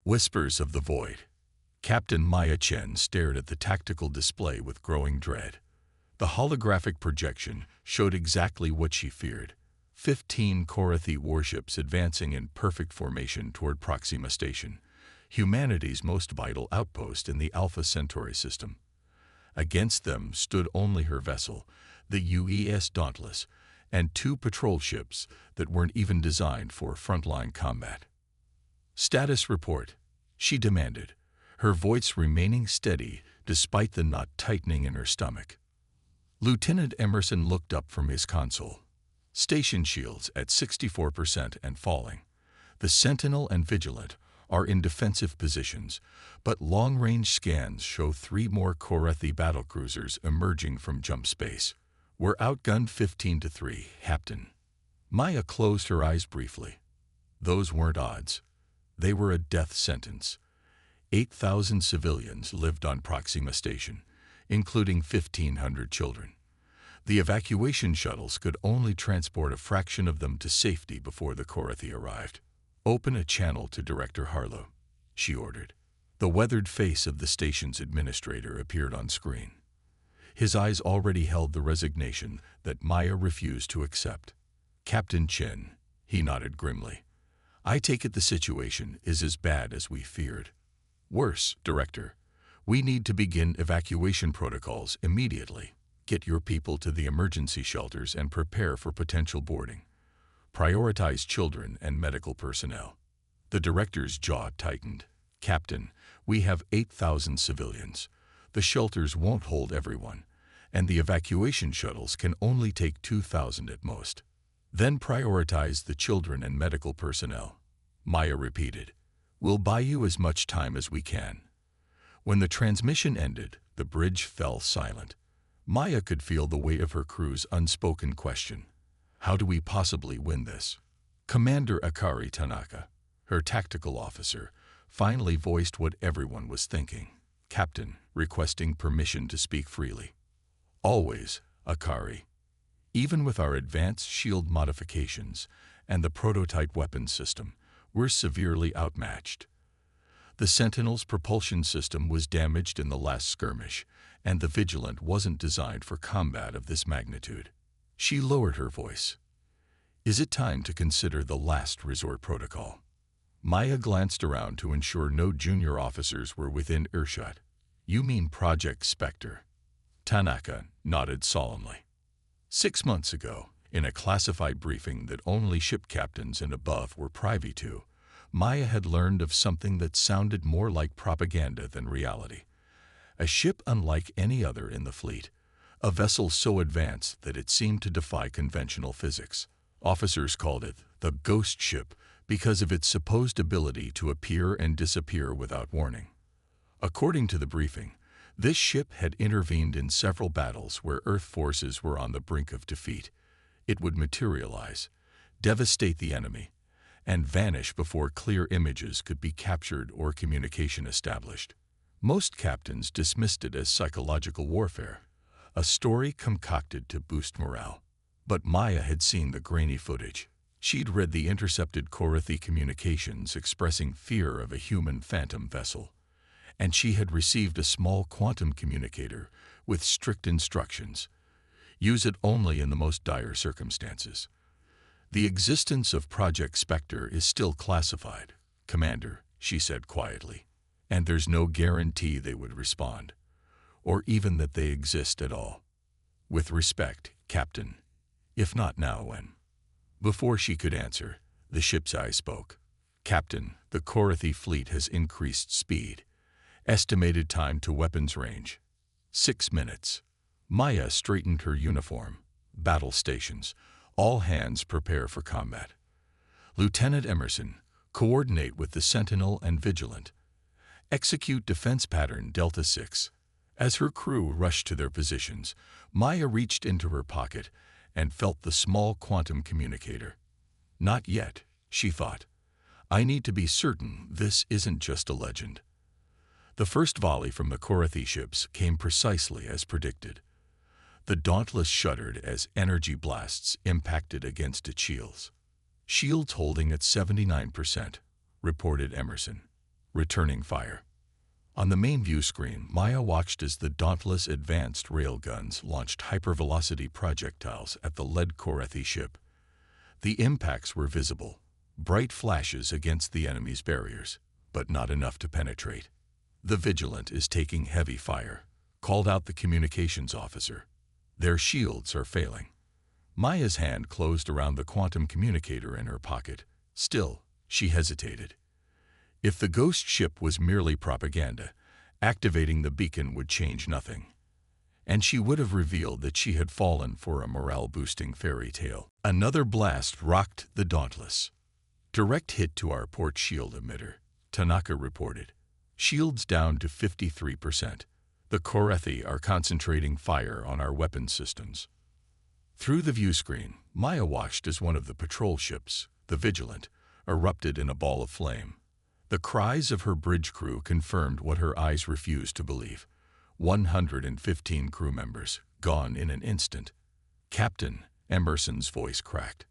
Whispers of the Void. Captain Maya Chen stared at the tactical display with growing dread. The holographic projection showed exactly what she feared: 15 Korathi warships advancing in perfect formation toward Proxima Station, humanity's most vital outpost in the Alpha Centauri system. Against them stood only her vessel, the UES Dauntless, and 2 patrol ships that weren't even designed for frontline combat. "Status report," she demanded, her voice remaining steady despite the knot tightening in her stomach. Lieutenant Emerson looked up from his console. "Station shields at 64% and falling. The Sentinel and Vigilant are in defensive positions, but long-range scans show 3 more Korathi battlecruisers emerging from jump space. We're outgunned 15-3, Captain." Maya closed her eyes briefly. Those weren't odds. They were a death sentence. 8,000 civilians lived on Proxima Station, including 1,500 children. The evacuation shuttles could only transport a fraction of them to safety before the Korathi arrived. "Open a channel to Director Harlow," she ordered. The weathered face of the station's administrator appeared on screen. His eyes already held the resignation that Maya refused to accept. "Captain Chen," he nodded grimly, "I take it the situation is as bad as we feared." "Worse, Director. We need to begin evacuation protocols immediately. Get your people to the emergency shelters and prepare for potential boarding. Prioritize children and medical personnel." The director's jaw tightened. "Captain, we have 8,000 civilians. The shelters won't hold everyone, and the evacuation shuttles can only take 2,000 at most." "Then prioritize the children and medical personnel," Maya repeated. "We'll buy you as much time as we can." When the transmission ended, the bridge fell silent. Maya could feel the weight of her crew's unspoken question. How do we possibly win this? Commander Akari Tanaka, her tactical officer, finally voiced what everyone was thinking. "Captain, requesting permission to speak freely." "Always, Akari. Even with our advanced shield modifications and the prototype weapons system, we're severely outmatched. The Sentinel's propulsion system was damaged in the last skirmish, and the Vigilant wasn't designed for combat of this magnitude." She lowered her voice. "Is it time to consider the last resort protocol?" Maya glanced around to ensure no junior officers were within earshot. "You mean Project Spectre?" Tanaka nodded solemnly. 6 months ago, in a classified briefing that only ship captains and above were privy to, Maya had learned of something that sounded more like propaganda than reality. A ship unlike any other in the fleet, a vessel so advanced that it seemed to defy conventional physics. Officers called it the Ghost Ship because of its supposed ability to appear and disappear without warning. According to the briefing, this ship had intervened in several battles where Earth forces were on the brink of defeat. It would materialize, devastate the enemy, and vanish before clear images could be captured or communication established. Most captains dismissed it as psychological warfare, a story concocted to boost morale. But Maya had seen the grainy footage. She'd read the intercepted Korathi communications expressing fear of a human phantom vessel, and she had received a small quantum communicator with strict instructions: use it only in the most dire circumstances. "The existence of Project Spectre is still classified, Commander," she said quietly, "and there's no guarantee they would respond, or even that they exist at all. With respect, Captain. If not now, when?" Before she could answer, the ship's eye spoke. "Captain, the Korathi fleet has increased speed. Estimated time to weapons range: 6 minutes. Maya straightened her uniform. "Battle stations. All hands prepare for combat. Lieutenant Emerson, coordinate with the Sentinel and Vigilant. Execute defense pattern Delta 6. As her crew rushed to their positions, Maya reached into her pocket and felt the small quantum communicator. "Not yet," she thought. "I need to be certain this isn't just a legend." The first volley from the Korathi ships came precisely as predicted. The Dauntless shuddered as energy blasts impacted against its shields. "Shields holding at 79%, reported Emerson. returning fire. On the main view screen, Maya watched as the dauntless advanced railguns launched hypervelocity projectiles at the lead Korethi ship. The impacts were visible, bright flashes against the enemy's barriers, but not enough to penetrate. "The Vigilant is taking heavy fire," called out the communications officer. "Their shields are failing." Maya's hand closed around the quantum communicator in her pocket. Still, she hesitated. If the ghost ship was merely propaganda, activating the beacon would change nothing. And she would have revealed that she had fallen for a morale-boosting fairy tale. Another blast rocked the Dauntless. "Direct hit to our port shield emitter," Tanaka reported. "Shields down to 53%. The Korethi are concentrating fire on our weapon systems." Through the view screen, Maya watched as one of the patrol ships, the Vigilant, erupted in a ball of flame. The cries of her bridge crew confirmed what her eyes refused to believe. 115 crew members, gone in an instant. "Captain," Emerson's voice cracked.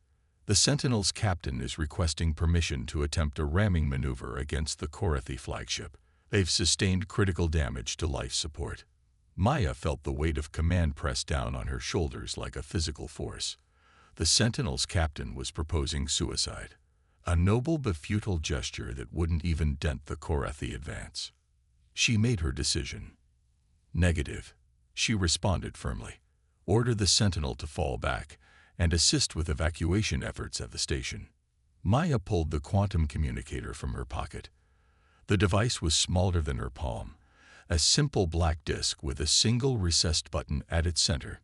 "The Sentinel's captain is requesting permission to attempt a ramming maneuver against the Korethi flagship. They've sustained critical damage to life support." Maya felt the weight of command press down on her shoulders like a physical force. The Sentinel's captain was proposing suicide. A noble but futile gesture that wouldn't even dent the Korethi advance. She made her decision. "Negative," she responded firmly. "Order the Sentinel to fall back and assist with evacuation efforts at the station." Maya pulled the quantum communicator from her pocket. The device was smaller than her palm, a simple black disk with a single recessed button at its center.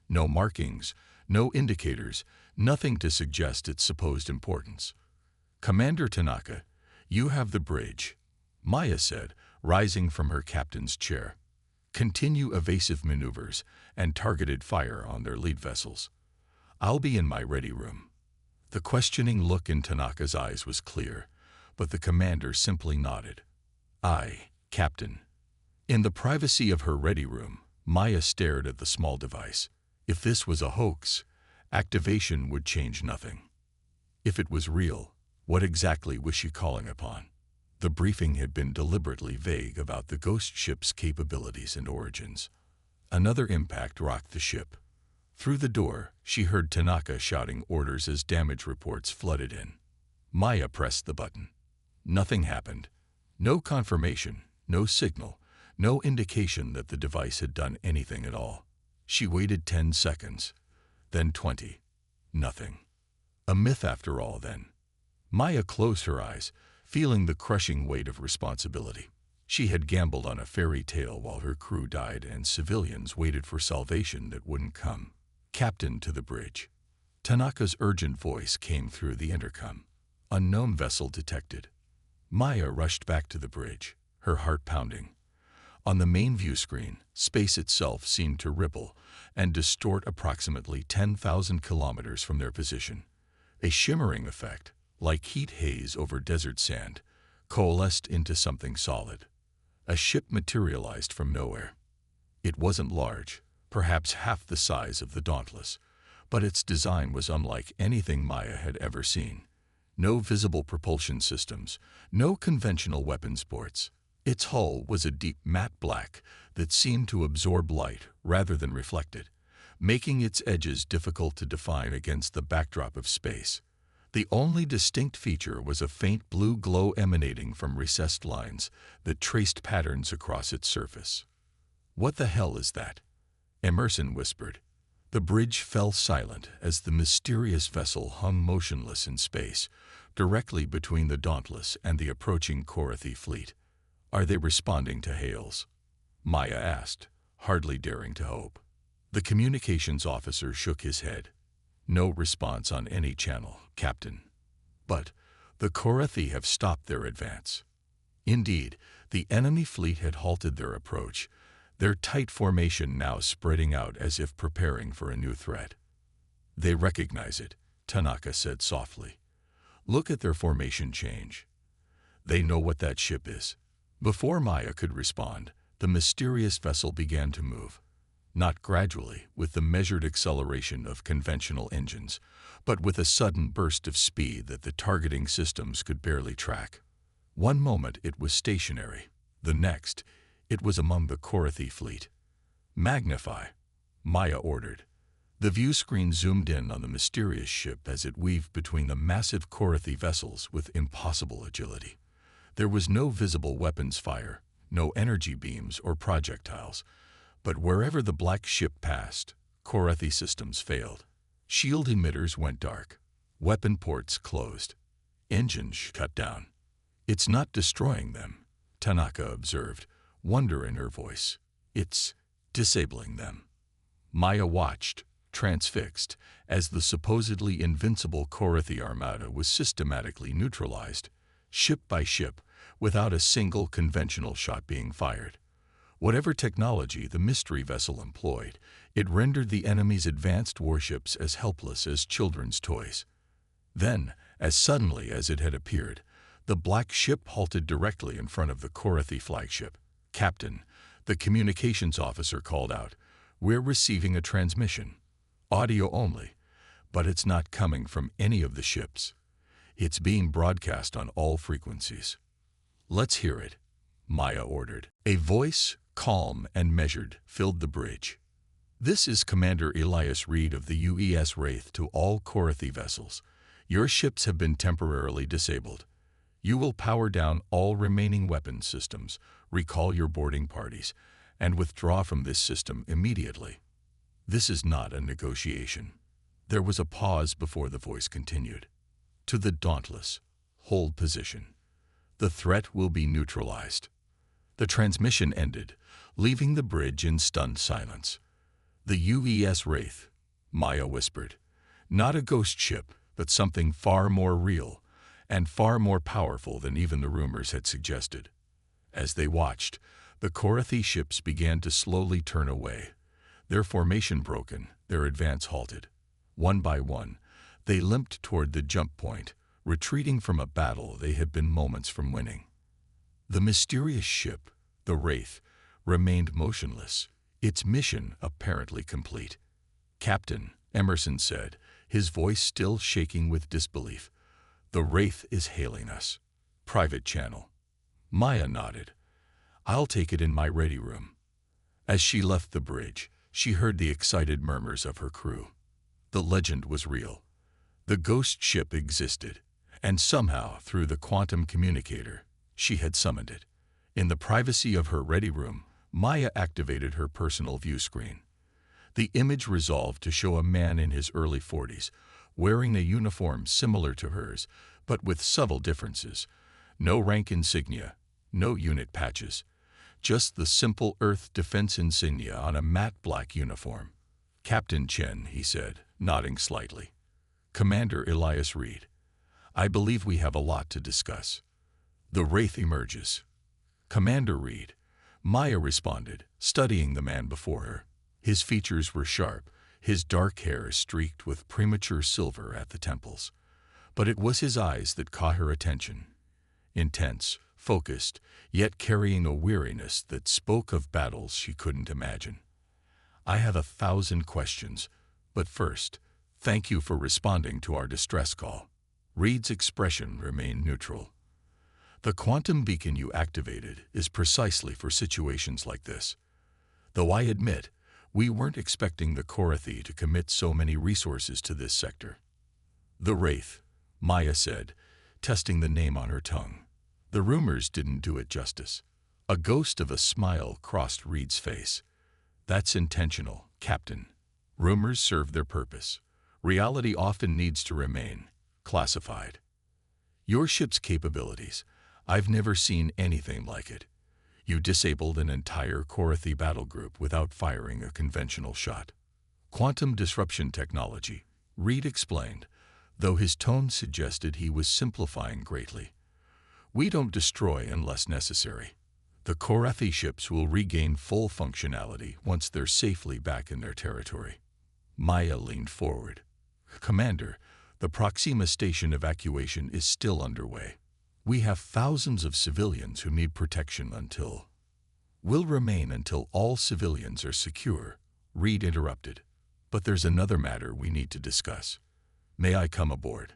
No markings, no indicators, nothing to suggest its supposed importance. "Commander Tanaka, you have the bridge," Maya said, rising from her captain's chair. "Continue evasive maneuvers and targeted fire on their lead vessels. I'll be in my ready room." The questioning look in Tanaka's eyes was clear, but the commander simply nodded. "Aye, Captain." In the privacy of her ready room, Maya stared at the small device. If this was a hoax, activation would change nothing. If it was real, what exactly was she calling upon? The briefing had been deliberately vague about the ghost ship's capabilities and origins. Another impact rocked the ship. Through the door, she heard Tanaka shouting orders as damage reports flooded in. Maya pressed the button. Nothing happened. No confirmation, no signal, no indication that the device had done anything at all. She waited 10 seconds, then 20. Nothing. A myth after all, then. Maya closed her eyes, feeling the crushing weight of responsibility. She had gambled on a fairy tale while her crew died and civilians waited for salvation that wouldn't come. "Captain, to the bridge." Tanaka's urgent voice came through the intercom. "Unknown vessel detected." Maya rushed back to the bridge, her heart pounding. On the main view screen, space itself seemed to ripple and distort approximately 10,000 kilometers from their position. A shimmering effect, like heat haze over desert sand, coalesced into something solid. A ship materialized from nowhere. It wasn't large, perhaps half the size of the Dauntless, but its design was unlike anything Maya had ever seen. No visible propulsion systems, no conventional weapons ports. Its hull was a deep matte black that seemed to absorb light rather than reflect it, making its edges difficult to define against the backdrop of space. The only distinct feature was a faint blue glow emanating from recessed lines that traced patterns across its surface. "What the hell is that?" Emerson whispered. The bridge fell silent as the mysterious vessel hung motionless in space, directly between the Dauntless and the approaching Korethi fleet. "Are they responding to hails?" Maya asked, hardly daring to hope. The communications officer shook his head. "No response on any channel, Captain. But the Korethi have stopped their advance." Indeed, the enemy fleet had halted their approach, their tight formation now spreading out as if preparing for a new threat. "They recognize it," Tanaka said softly. "Look at their formation change. They know what that ship is." Before Maya could respond, the mysterious vessel began to move. Not gradually, with the measured acceleration of conventional engines, but with a sudden burst of speed that the targeting systems could barely track. One moment it was stationary. The next, it was among the Korathi fleet. "Magnify," Maya ordered. The view screen zoomed in on the mysterious ship as it weaved between the massive Korathi vessels with impossible agility. There was no visible weapons fire, no energy beams or projectiles, but wherever the black ship passed, Korathi systems failed. Shield emitters went dark. Weapon ports closed. Engines shut down. "It's not destroying them," Tanaka observed, wonder in her voice. "It's disabling them." Maya watched, transfixed, as the supposedly invincible Korathi armada was systematically neutralized, ship by ship, without a single conventional shot being fired. Whatever technology the mystery vessel employed, it rendered the enemy's advanced warships as helpless as children's toys. Then, as suddenly as it had appeared, the black ship halted directly in front of the Korathi flagship. "Captain," the communications officer called out, "we're receiving a transmission. Audio only, but it's not coming from any of the ships. It's being broadcast on all frequencies." "Let's hear it," Maya ordered. A voice, calm and measured, filled the bridge. "This is Commander Elias Reed of the UES Wraith to all Korathi vessels. Your ships have been temporarily disabled. You will power down all remaining weapons systems, recall your boarding parties, and withdraw from this system immediately." This is not a negotiation. There was a pause before the voice continued. "To the Dauntless, hold position. The threat will be neutralized." The transmission ended, leaving the bridge in stunned silence. "The UES Wraith," Maya whispered. "Not a ghost ship, but something far more real, and far more powerful than even the rumors had suggested." As they watched, the Korathi ships began to slowly turn away. Their formation broken, their advance halted. One by one, they limped toward the jump point, retreating from a battle they had been moments from winning. The mysterious ship, the Wraith, remained motionless, its mission apparently complete. "Captain," Emerson said, his voice still shaking with disbelief, "the Wraith is hailing us. Private channel." Maya nodded. "I'll take it in my ready room." As she left the bridge, she heard the excited murmurs of her crew. The legend was real. The ghost ship existed, and somehow, through the quantum communicator, she had summoned it. In the privacy of her ready room, Maya activated her personal view screen. The image resolved to show a man in his early 40s, wearing a uniform similar to hers, but with subtle differences. No rank insignia, no unit patches. Just the simple Earth defense insignia on a matte black uniform. "Captain Chen," he said, nodding slightly. "Commander Elias Reed. I believe we have a lot to discuss." The Wraith emerges. "Commander Reed," Maya responded, studying the man before her. His features were sharp, his dark hair streaked with premature silver at the temples. But it was his eyes that caught her attention. Intense, focused, yet carrying a weariness that spoke of battles she couldn't imagine. "I have 1,000 questions, but first, thank you for responding to our distress call." Reed's expression remained neutral. "The quantum beacon you activated is precisely for situations like this. Though I admit, we weren't expecting the Korathi to commit so many resources to this sector." "The Wraith," Maya said, testing the name on her tongue. The rumors didn't do it justice. A ghost of a smile crossed Reed's face. "That's intentional, Captain. Rumors serve their purpose. Reality often needs to remain classified. Your ship's capabilities, I've never seen anything like it. You disabled an entire Korathi battle group without firing a conventional shot. Quantum disruption technology," Reed explained, though his tone suggested he was simplifying greatly. "We don't destroy unless necessary. The Korathi ships will regain full functionality once they're safely back in their territory." Maya leaned forward. "Commander, the Proxima Station evacuation is still underway. We have thousands of civilians who need protection until—" "Will remain until all civilians are secure," Reed interrupted. "But there's another matter we need to discuss. May I come aboard?"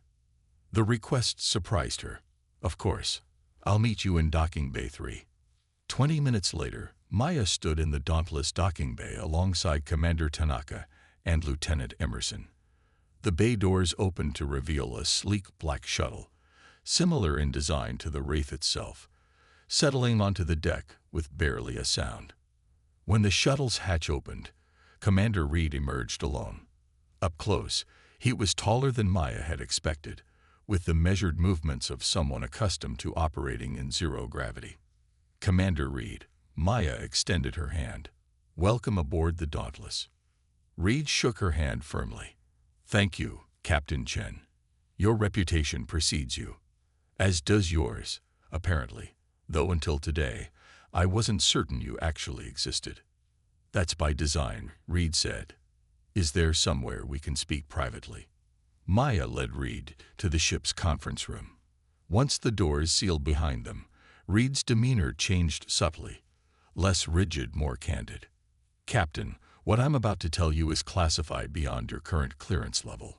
The request surprised her. "Of course." I'll meet you in docking bay 3. 20 minutes later, Maya stood in the dauntless docking bay alongside Commander Tanaka and Lieutenant Emerson. The bay doors opened to reveal a sleek black shuttle, similar in design to the Wraith itself, settling onto the deck with barely a sound. When the shuttle's hatch opened, Commander Reed emerged alone. Up close, he was taller than Maya had expected, with the measured movements of someone accustomed to operating in zero gravity. Commander Reed, Maya extended her hand. Welcome aboard the Dauntless. Reed shook her hand firmly. Thank you, Captain Chen. Your reputation precedes you, as does yours, apparently, though until today, I wasn't certain you actually existed. That's by design, Reed said. Is there somewhere we can speak privately? Maya led Reed to the ship's conference room. Once the doors sealed behind them, Reed's demeanor changed subtly, less rigid, more candid. Captain, what I'm about to tell you is classified beyond your current clearance level.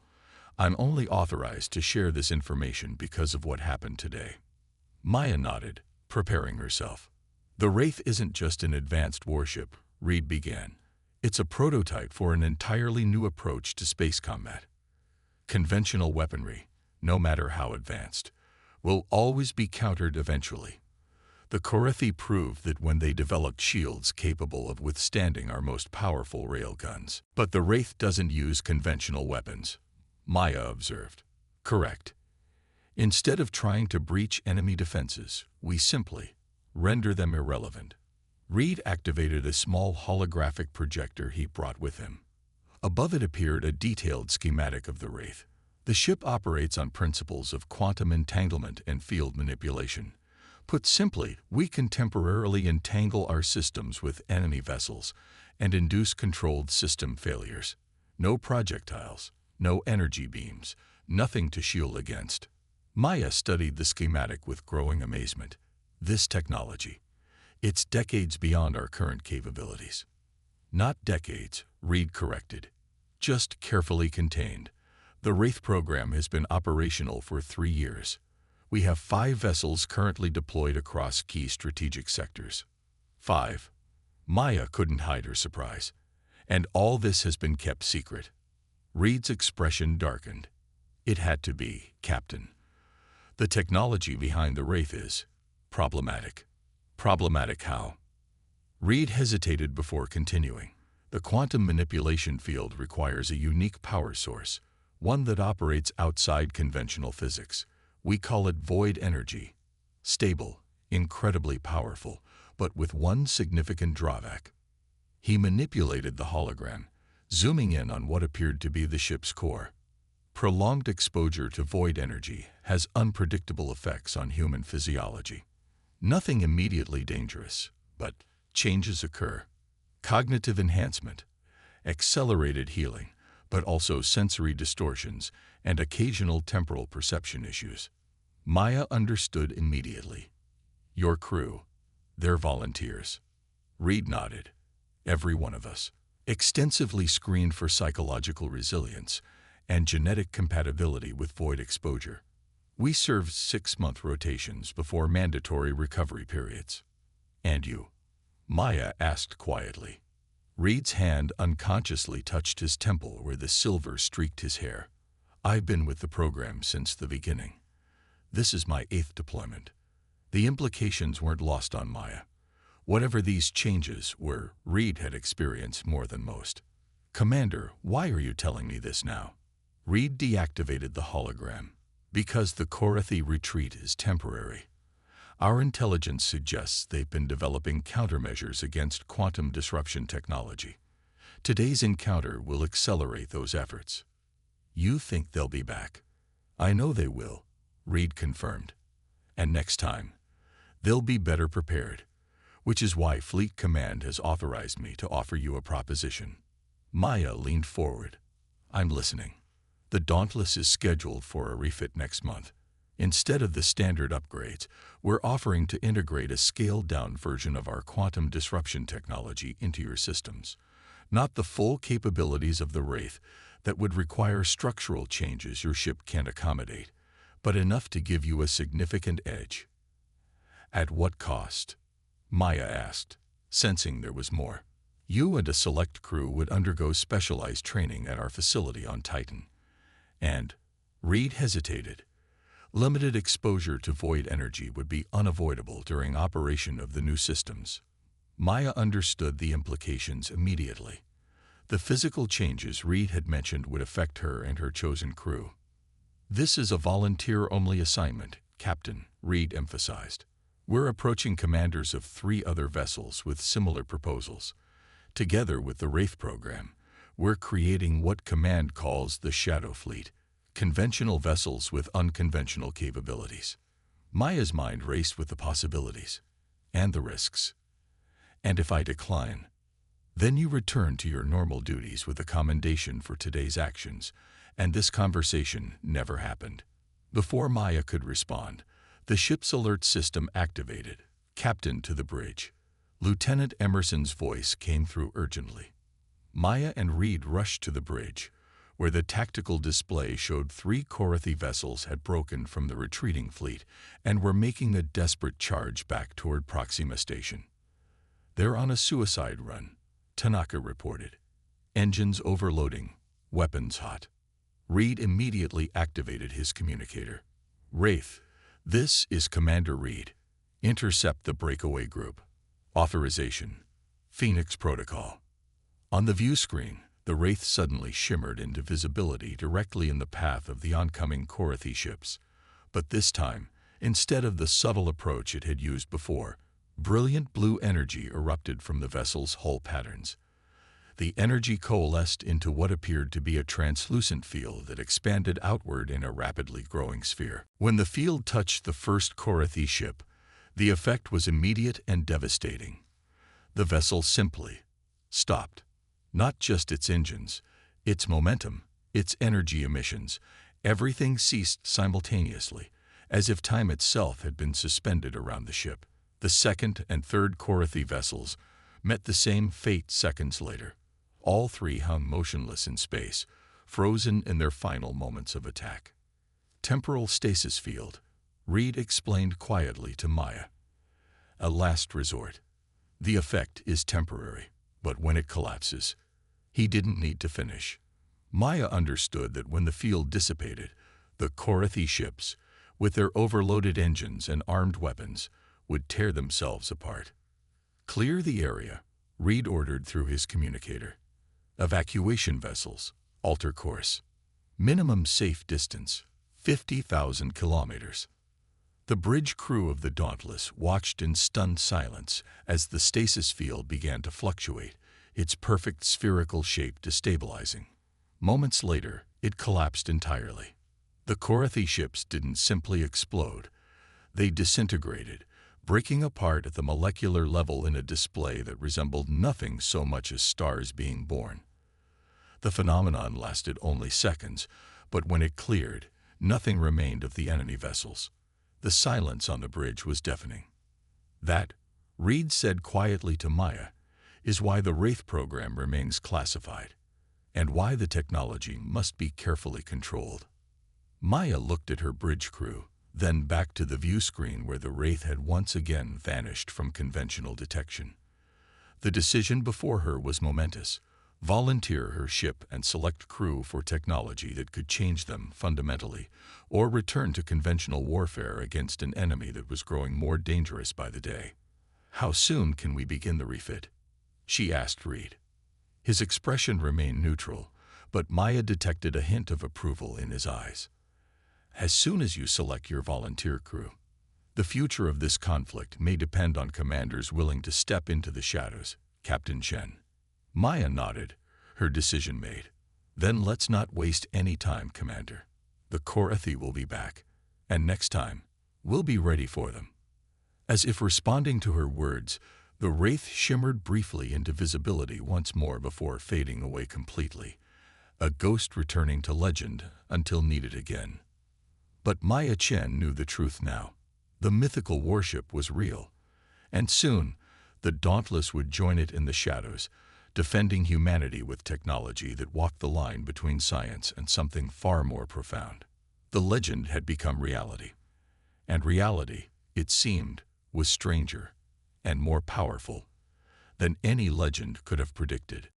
I'm only authorized to share this information because of what happened today. Maya nodded, preparing herself. The Wraith isn't just an advanced warship, Reed began. It's a prototype for an entirely new approach to space combat. Conventional weaponry, no matter how advanced, will always be countered eventually. The Korathi proved that when they developed shields capable of withstanding our most powerful railguns. But the Wraith doesn't use conventional weapons, Maya observed. Correct. Instead of trying to breach enemy defenses, we simply render them irrelevant. Reed activated a small holographic projector he brought with him. Above it appeared a detailed schematic of the Wraith. The ship operates on principles of quantum entanglement and field manipulation. Put simply, we can temporarily entangle our systems with enemy vessels and induce controlled system failures. No projectiles, no energy beams, nothing to shield against. Maya studied the schematic with growing amazement. This technology, it's decades beyond our current capabilities. Not decades, Reed corrected. Just carefully contained. The Wraith program has been operational for 3 years. We have 5 vessels currently deployed across key strategic sectors. 5. Maya couldn't hide her surprise. And all this has been kept secret. Reed's expression darkened. It had to be, Captain. The technology behind the Wraith is problematic. Problematic how? Reed hesitated before continuing. The quantum manipulation field requires a unique power source, one that operates outside conventional physics. We call it void energy. Stable, incredibly powerful, but with one significant drawback. He manipulated the hologram, zooming in on what appeared to be the ship's core. Prolonged exposure to void energy has unpredictable effects on human physiology. Nothing immediately dangerous, but changes occur. Cognitive enhancement, accelerated healing, but also sensory distortions and occasional temporal perception issues. Maya understood immediately. Your crew, they're volunteers. Reed nodded. Every one of us. Extensively screened for psychological resilience and genetic compatibility with void exposure. We served 6-month rotations before mandatory recovery periods. And you? Maya asked quietly. Reed's hand unconsciously touched his temple where the silver streaked his hair. I've been with the program since the beginning. This is my 8th deployment. The implications weren't lost on Maya. Whatever these changes were, Reed had experienced more than most. Commander, why are you telling me this now? Reed deactivated the hologram. Because the Korathi retreat is temporary. Our intelligence suggests they've been developing countermeasures against quantum disruption technology. Today's encounter will accelerate those efforts. You think they'll be back? I know they will, Reed confirmed. And next time, they'll be better prepared, which is why Fleet Command has authorized me to offer you a proposition. Maya leaned forward. I'm listening. The Dauntless is scheduled for a refit next month. Instead of the standard upgrades, we're offering to integrate a scaled-down version of our quantum disruption technology into your systems. Not the full capabilities of the Wraith that would require structural changes your ship can't accommodate, but enough to give you a significant edge. At what cost? Maya asked, sensing there was more. You and a select crew would undergo specialized training at our facility on Titan. And, Reed hesitated, limited exposure to void energy would be unavoidable during operation of the new systems. Maya understood the implications immediately. The physical changes Reed had mentioned would affect her and her chosen crew. This is a volunteer-only assignment, Captain, Reed emphasized. We're approaching commanders of 3 other vessels with similar proposals. Together with the Wraith program, we're creating what Command calls the Shadow Fleet, conventional vessels with unconventional capabilities. Maya's mind raced with the possibilities and the risks. And if I decline, then you return to your normal duties with a commendation for today's actions, and this conversation never happened. Before Maya could respond, the ship's alert system activated. Captain to the bridge. Lieutenant Emerson's voice came through urgently. Maya and Reed rushed to the bridge, where the tactical display showed 3 Korathi vessels had broken from the retreating fleet and were making a desperate charge back toward Proxima Station. They're on a suicide run, Tanaka reported. Engines overloading, weapons hot. Reed immediately activated his communicator. Wraith, this is Commander Reed. Intercept the breakaway group. Authorization. Phoenix Protocol. On the view screen, the Wraith suddenly shimmered into visibility directly in the path of the oncoming Korathi ships. But this time, instead of the subtle approach it had used before, brilliant blue energy erupted from the vessel's hull patterns. The energy coalesced into what appeared to be a translucent field that expanded outward in a rapidly growing sphere. When the field touched the first Korathi ship, the effect was immediate and devastating. The vessel simply stopped. Not just its engines, its momentum, its energy emissions. Everything ceased simultaneously, as if time itself had been suspended around the ship. The second and third Korathi vessels met the same fate seconds later. All 3 hung motionless in space, frozen in their final moments of attack. Temporal stasis field, Reed explained quietly to Maya. A last resort. The effect is temporary, but when it collapses, he didn't need to finish. Maya understood that when the field dissipated, the Korathi ships, with their overloaded engines and armed weapons, would tear themselves apart. Clear the area, Reed ordered through his communicator. Evacuation vessels, alter course. Minimum safe distance, 50,000 kilometers. The bridge crew of the Dauntless watched in stunned silence as the stasis field began to fluctuate, its perfect spherical shape destabilizing. Moments later, it collapsed entirely. The Korathi ships didn't simply explode. They disintegrated, breaking apart at the molecular level in a display that resembled nothing so much as stars being born. The phenomenon lasted only seconds, but when it cleared, nothing remained of the enemy vessels. The silence on the bridge was deafening. That, Reed said quietly to Maya, is why the Wraith program remains classified, and why the technology must be carefully controlled. Maya looked at her bridge crew, then back to the view screen where the Wraith had once again vanished from conventional detection. The decision before her was momentous. Volunteer her ship and select crew for technology that could change them fundamentally, or return to conventional warfare against an enemy that was growing more dangerous by the day. How soon can we begin the refit? She asked Reed. His expression remained neutral, but Maya detected a hint of approval in his eyes. As soon as you select your volunteer crew. The future of this conflict may depend on commanders willing to step into the shadows, Captain Chen. Maya nodded, her decision made. Then let's not waste any time, Commander. The Korathi will be back, and next time, we'll be ready for them. As if responding to her words, the Wraith shimmered briefly into visibility once more before fading away completely, a ghost returning to legend until needed again. But Maya Chen knew the truth now. The mythical warship was real, and soon, the Dauntless would join it in the shadows, defending humanity with technology that walked the line between science and something far more profound. The legend had become reality. And reality, it seemed, was stranger and more powerful than any legend could have predicted.